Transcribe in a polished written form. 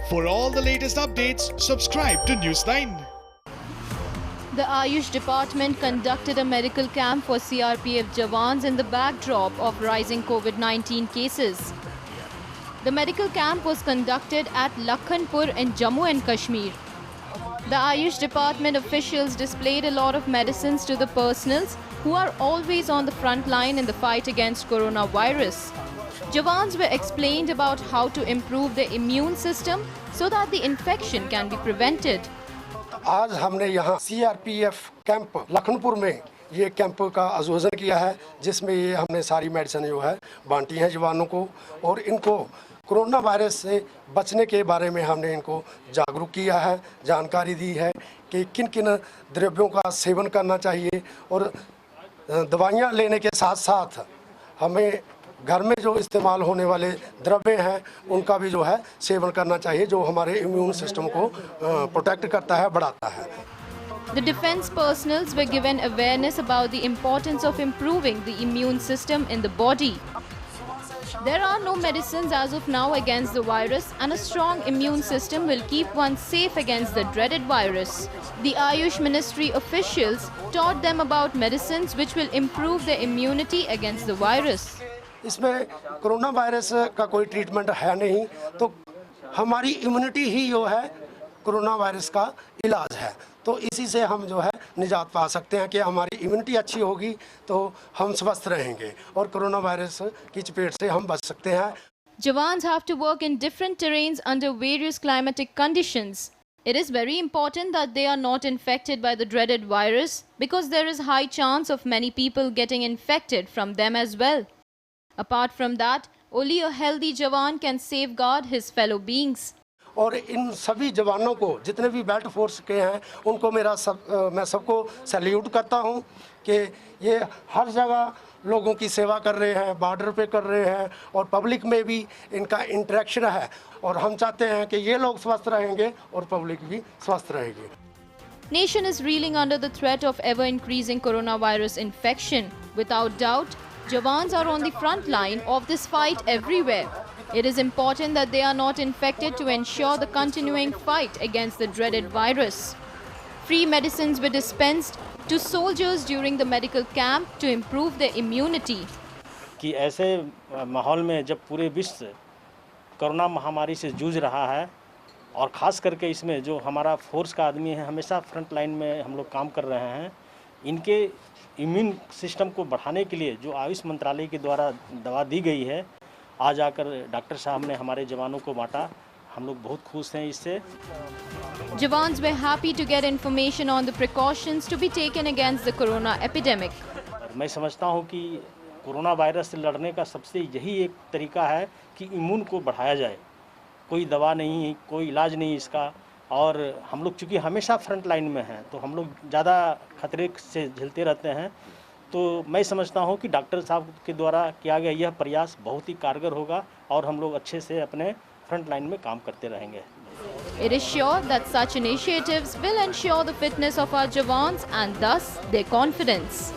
For all the latest updates, subscribe to News9. The Ayush Department conducted a medical camp for CRPF Jawans in the backdrop of rising COVID-19 cases. The medical camp was conducted at Lakhanpur in Jammu and Kashmir. The Ayush Department officials displayed a lot of medicines to the personals who are always on the front line in the fight against coronavirus. Jawans were explained about how to improve the immune system so that the infection can be prevented. आज हमने यहाँ CRPF camp Lakhanpur में ये camp का आयोजन किया है, जिसमें ये हमने सारी मेडिसिन जो है बांटी हैं जवानों को, और इनको कोरोना वायरस से बचने के बारे में हमने इनको जागरूक किया है, जानकारी दी है कि किन किन द्रव्यों का सेवन करना चाहिए, और दवाइयाँ लेने के साथ साथ हमें घर में जो इस्तेमाल होने वाले द्रव्य हैं उनका भी जो है सेवन करना चाहिए, जो हमारे इम्यून सिस्टम को प्रोटेक्ट करता है, बढ़ाता है। The defense personals were given awareness about the importance of improving the immune system in the body. There are no medicines as of now against the virus, and a strong immune system will keep one safe against the dreaded virus. The Ayush Ministry officials taught them about medicines which will improve their immunity against the virus. इसमें corona virus का कोई treatment है नहीं, तो हमारी immunity ही जो है corona virus का इलाज है, तो इसी से हम जो है निजात पा सकते हैं कि हमारी इम्यूनिटी अच्छी होगी तो हम स्वस्थ रहेंगे और कोरोना वायरस की चपेट से हम बच सकते हैं। Jawans have to work in different terrains under various climatic conditions. It is very important that they are not infected by the dreaded virus, because there is high chance of many people getting infected from them as well. Apart from that, only a healthy Jawan can safeguard his fellow beings. और इन सभी जवानों को, जितने भी belt force के हैं, उनको मैं सबको सैल्यूट करता हूं कि ये हर जगह लोगों की सेवा कर रहे हैं, बॉर्डर पे कर रहे हैं, और पब्लिक में भी इनका इंटरेक्शन है, और हम चाहते हैं कि ये लोग स्वस्थ रहेंगे और पब्लिक भी स्वस्थ रहेगी। Nation is reeling under the threat of ever-increasing coronavirus infection. Without doubt, Jawans are on the front line of this fight everywhere. It is important that they are not infected to ensure the continuing fight against the dreaded virus. Free medicines were dispensed to soldiers during the medical camp to improve their immunity. कि ऐसे माहौल में जब पूरे विश्व corona महामारी से जूझ रहा है, और ख़ास करके इसमें जो हमारा फोर्स का आदमी है, हमेशा फ्रंट लाइन में हम लोग काम कर रहे हैं, इनके इम्यून सिस्टम को बढ़ाने के लिए जो आयुष मंत्रालय के द्वारा दवा दी गई है, आज आकर डॉक्टर साहब ने हमारे जवानों को बांटा। हम लोग बहुत खुश हैं इससे। Jawans were happy to get information on the precautions to be taken against the corona epidemic. मैं समझता हूं कि कोरोना वायरस से लड़ने का सबसे यही एक तरीका है कि इम्यून को बढ़ाया जाए। कोई दवा नहीं, कोई इलाज नहीं इसका, और हम लोग चूँकि हमेशा फ्रंट लाइन में हैं, तो हम लोग ज़्यादा खतरे से झेलते रहते हैं। तो मैं समझता हूं कि डॉक्टर साहब के द्वारा किया गया यह प्रयास बहुत ही कारगर होगा, और हम लोग अच्छे से अपने फ्रंट लाइन में काम करते रहेंगे। It is sure that such initiatives will ensure the fitness of our Jawans and thus their confidence.